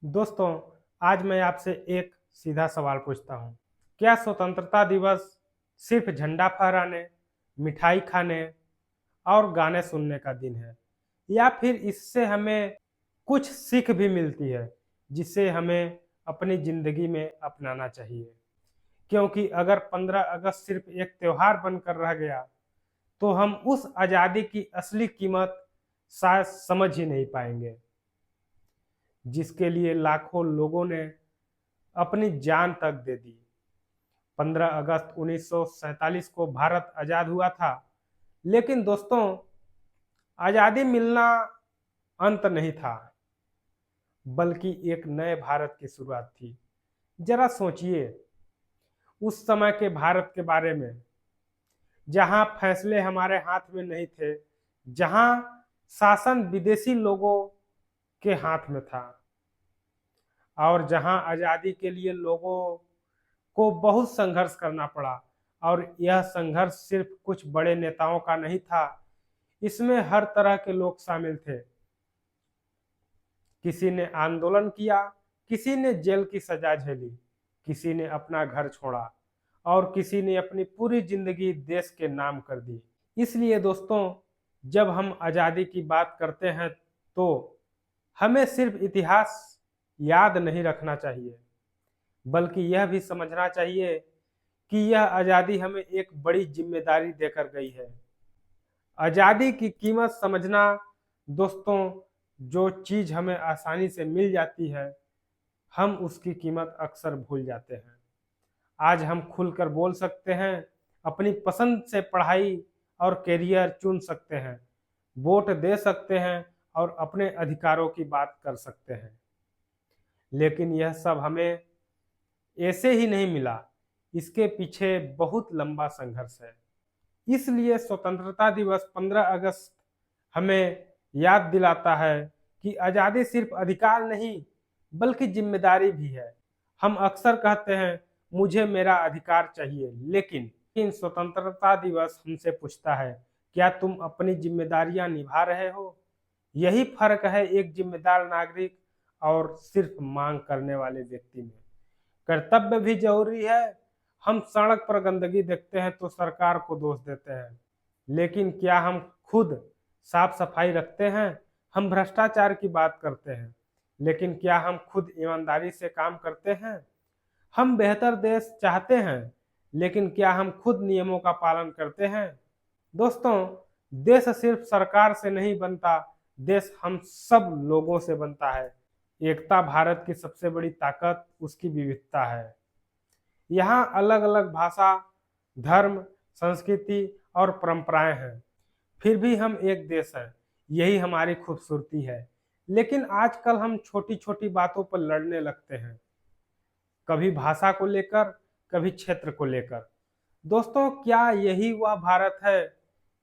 दोस्तों, आज मैं आपसे एक सीधा सवाल पूछता हूँ। क्या स्वतंत्रता दिवस सिर्फ झंडा फहराने, मिठाई खाने और गाने सुनने का दिन है? या फिर इससे हमें कुछ सीख भी मिलती है, जिसे हमें अपनी ज़िंदगी में अपनाना चाहिए? क्योंकि अगर 15 अगस्त सिर्फ एक त्योहार बनकर रह गया, तो हम उस आज़ादी की असली कीमत शायद समझ ही नहीं पाएंगे, जिसके लिए लाखों लोगों ने अपनी जान तक दे दी। 15 अगस्त 1947 को भारत आज़ाद हुआ था, लेकिन दोस्तों, आज़ादी मिलना अंत नहीं था, बल्कि एक नए भारत की शुरुआत थी। जरा सोचिए उस समय के भारत के बारे में, जहां फैसले हमारे हाथ में नहीं थे, जहां शासन विदेशी लोगों के हाथ में था और जहां आज़ादी के लिए लोगों को बहुत संघर्ष करना पड़ा। और यह संघर्ष सिर्फ कुछ बड़े नेताओं का नहीं था, इसमें हर तरह के लोग शामिल थे। किसी ने आंदोलन किया, किसी ने जेल की सजा झेली, किसी ने अपना घर छोड़ा और किसी ने अपनी पूरी जिंदगी देश के नाम कर दी। इसलिए दोस्तों, जब हम आज़ादी की बात करते हैं तो हमें सिर्फ इतिहास याद नहीं रखना चाहिए, बल्कि यह भी समझना चाहिए कि यह आज़ादी हमें एक बड़ी जिम्मेदारी देकर गई है। आज़ादी की कीमत समझना दोस्तों, जो चीज़ हमें आसानी से मिल जाती है, हम उसकी कीमत अक्सर भूल जाते हैं। आज हम खुलकर बोल सकते हैं, अपनी पसंद से पढ़ाई और करियर चुन सकते हैं, वोट दे सकते हैं और अपने अधिकारों की बात कर सकते हैं। लेकिन यह सब हमें ऐसे ही नहीं मिला, इसके पीछे बहुत लंबा संघर्ष है। इसलिए स्वतंत्रता दिवस 15 अगस्त हमें याद दिलाता है कि आज़ादी सिर्फ अधिकार नहीं, बल्कि जिम्मेदारी भी है। हम अक्सर कहते हैं, मुझे मेरा अधिकार चाहिए, लेकिन इन स्वतंत्रता दिवस हमसे पूछता है, क्या तुम अपनी जिम्मेदारियां निभा रहे हो? यही फर्क है एक जिम्मेदार नागरिक और सिर्फ मांग करने वाले व्यक्ति में। कर्तव्य भी जरूरी है। हम सड़क पर गंदगी देखते हैं तो सरकार को दोष देते हैं, लेकिन क्या हम खुद साफ सफाई रखते हैं? हम भ्रष्टाचार की बात करते हैं, लेकिन क्या हम खुद ईमानदारी से काम करते हैं? हम बेहतर देश चाहते हैं, लेकिन क्या हम खुद नियमों का पालन करते हैं? दोस्तों, देश सिर्फ सरकार से नहीं बनता, देश हम सब लोगों से बनता है। एकता भारत की सबसे बड़ी ताकत उसकी विविधता है। यहाँ अलग अलग भाषा, धर्म, संस्कृति और परंपराएं हैं, फिर भी हम एक देश हैं। यही हमारी खूबसूरती है। लेकिन आजकल हम छोटी छोटी बातों पर लड़ने लगते हैं, कभी भाषा को लेकर, कभी क्षेत्र को लेकर। दोस्तों, क्या यही वह भारत है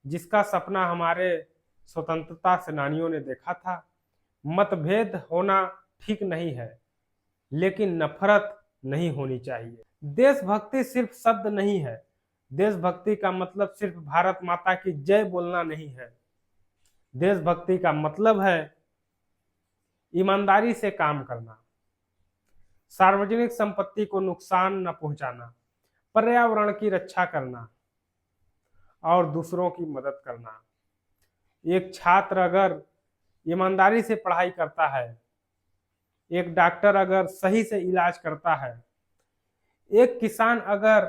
जिसका सपना हमारे स्वतंत्रता सेनानियों ने देखा था? मतभेद होना ठीक नहीं है, लेकिन नफरत नहीं होनी चाहिए। देशभक्ति सिर्फ शब्द नहीं है। देशभक्ति का मतलब सिर्फ भारत माता की जय बोलना नहीं है। देशभक्ति का मतलब है ईमानदारी से काम करना, सार्वजनिक संपत्ति को नुकसान न पहुंचाना, पर्यावरण की रक्षा करना और दूसरों की मदद करना। एक छात्र अगर ईमानदारी से पढ़ाई करता है, एक डॉक्टर अगर सही से इलाज करता है, एक किसान अगर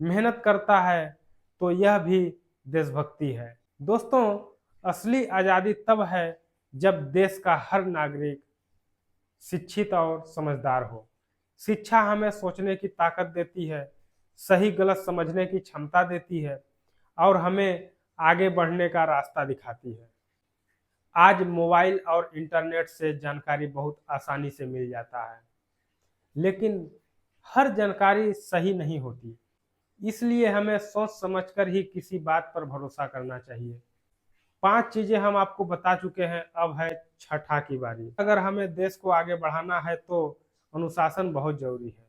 मेहनत करता है, तो यह भी देशभक्ति है। दोस्तों, असली आज़ादी तब है जब देश का हर नागरिक शिक्षित और समझदार हो। शिक्षा हमें सोचने की ताकत देती है, सही गलत समझने की क्षमता देती है और हमें आगे बढ़ने का रास्ता दिखाती है। आज मोबाइल और इंटरनेट से जानकारी बहुत आसानी से मिल जाता है, लेकिन हर जानकारी सही नहीं होती। इसलिए हमें सोच समझकर ही किसी बात पर भरोसा करना चाहिए। 5 चीजें हम आपको बता चुके हैं, अब है छठा की बारी। अगर हमें देश को आगे बढ़ाना है तो अनुशासन बहुत जरूरी है।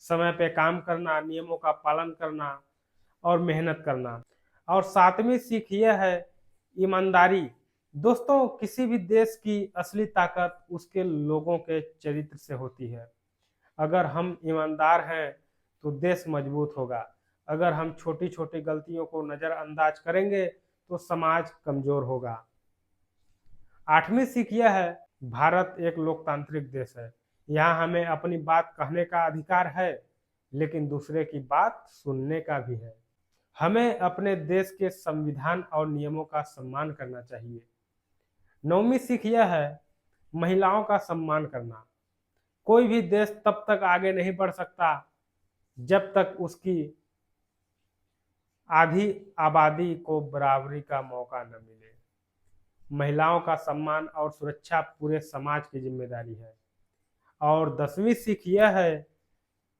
समय पे काम करना, नियमों का पालन करना और मेहनत करना। और 7वीं सीख यह है, ईमानदारी। दोस्तों, किसी भी देश की असली ताकत उसके लोगों के चरित्र से होती है। अगर हम ईमानदार हैं तो देश मजबूत होगा। अगर हम छोटी छोटी गलतियों को नजरअंदाज करेंगे तो समाज कमजोर होगा। आठवीं सीख यह है, भारत एक लोकतांत्रिक देश है। यहाँ हमें अपनी बात कहने का अधिकार है, लेकिन दूसरे की बात सुनने का भी है। हमें अपने देश के संविधान और नियमों का सम्मान करना चाहिए। नौवीं सीख यह है, महिलाओं का सम्मान करना। कोई भी देश तब तक आगे नहीं बढ़ सकता जब तक उसकी आधी आबादी को बराबरी का मौका न मिले। महिलाओं का सम्मान और सुरक्षा पूरे समाज की जिम्मेदारी है। और 10वीं सीख यह है,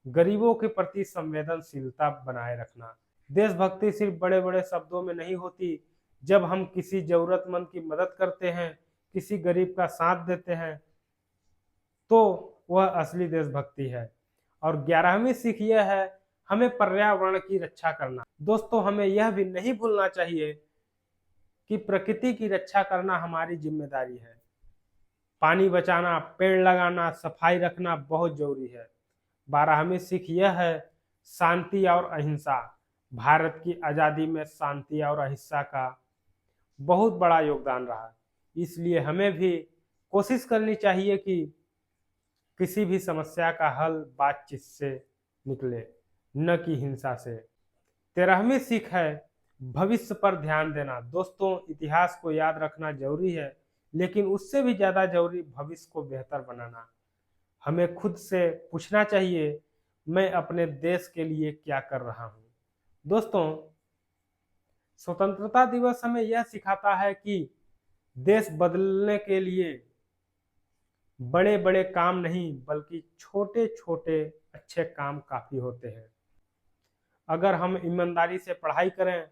गरीबों के प्रति संवेदनशीलता बनाए रखना। देशभक्ति सिर्फ बड़े बड़े शब्दों में नहीं होती। जब हम किसी जरूरतमंद की मदद करते हैं, किसी गरीब का साथ देते हैं, तो वह असली देशभक्ति है। और 11वीं सीख यह है, हमें पर्यावरण की रक्षा करना। दोस्तों, हमें यह भी नहीं भूलना चाहिए कि प्रकृति की रक्षा करना हमारी जिम्मेदारी है। पानी बचाना, पेड़ लगाना, सफाई रखना बहुत जरूरी है। 12वीं सीख यह है, शांति और अहिंसा। भारत की आज़ादी में शांति और अहिंसा का बहुत बड़ा योगदान रहा। इसलिए हमें भी कोशिश करनी चाहिए कि किसी भी समस्या का हल बातचीत से निकले, न कि हिंसा से। 13वीं सीख है, भविष्य पर ध्यान देना। दोस्तों, इतिहास को याद रखना जरूरी है, लेकिन उससे भी ज्यादा जरूरी भविष्य को बेहतर बनाना। हमें खुद से पूछना चाहिए, मैं अपने देश के लिए क्या कर रहा हूँ। दोस्तों, स्वतंत्रता दिवस हमें यह सिखाता है कि देश बदलने के लिए बड़े बड़े काम नहीं, बल्कि छोटे छोटे अच्छे काम काफी होते हैं। अगर हम ईमानदारी से पढ़ाई करें,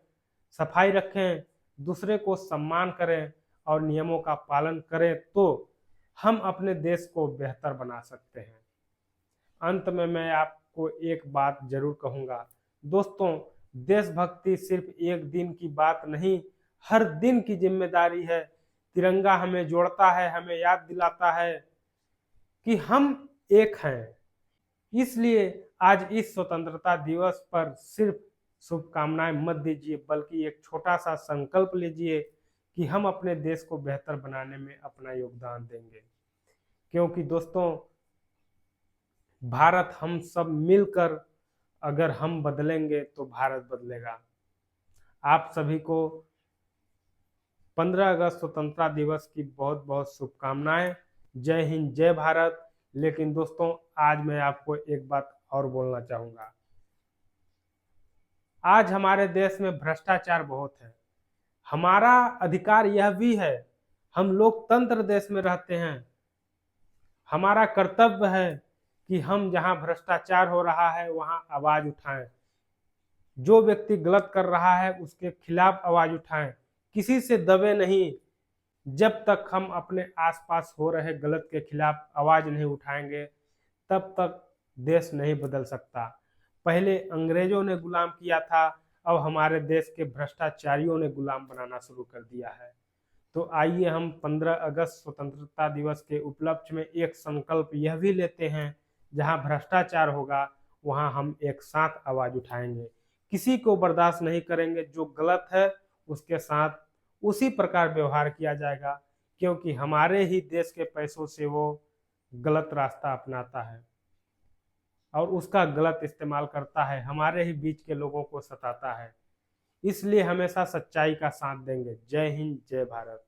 सफाई रखें, दूसरे को सम्मान करें और नियमों का पालन करें, तो हम अपने देश को बेहतर बना सकते हैं। अंत में मैं आपको एक बात जरूर कहूंगा, दोस्तों, देशभक्ति सिर्फ एक दिन की बात नहीं, हर दिन की जिम्मेदारी है। तिरंगा हमें जोड़ता है, हमें याद दिलाता है कि हम एक हैं। इसलिए आज इस स्वतंत्रता दिवस पर सिर्फ शुभकामनाएं मत दीजिए, बल्कि एक छोटा सा संकल्प लीजिए कि हम अपने देश को बेहतर बनाने में अपना योगदान देंगे। क्योंकि दोस्तों, भारत हम सब मिलकर अगर हम बदलेंगे तो भारत बदलेगा। आप सभी को 15 अगस्त स्वतंत्रता दिवस की बहुत बहुत शुभकामनाएं। जय हिंद, जय भारत। लेकिन दोस्तों, आज मैं आपको एक बात और बोलना चाहूंगा। आज हमारे देश में भ्रष्टाचार बहुत है। हमारा अधिकार यह भी है, हम लोकतंत्र देश में रहते हैं। हमारा कर्तव्य है कि हम जहां भ्रष्टाचार हो रहा है वहां आवाज उठाएं। जो व्यक्ति गलत कर रहा है उसके खिलाफ आवाज उठाएं, किसी से दबे नहीं। जब तक हम अपने आसपास हो रहे गलत के खिलाफ आवाज नहीं उठाएंगे, तब तक देश नहीं बदल सकता। पहले अंग्रेजों ने गुलाम किया था, अब हमारे देश के भ्रष्टाचारियों ने गुलाम बनाना शुरू कर दिया है। तो आइए हम 15 अगस्त स्वतंत्रता दिवस के उपलक्ष्य में एक संकल्प यह भी लेते हैं, जहां भ्रष्टाचार होगा वहां हम एक साथ आवाज उठाएंगे। किसी को बर्दाश्त नहीं करेंगे, जो गलत है उसके साथ उसी प्रकार व्यवहार किया जाएगा, क्योंकि हमारे ही देश के पैसों से वो गलत रास्ता अपनाता है और उसका गलत इस्तेमाल करता है, हमारे ही बीच के लोगों को सताता है। इसलिए हमेशा सच्चाई का साथ देंगे। जय हिंद, जय भारत।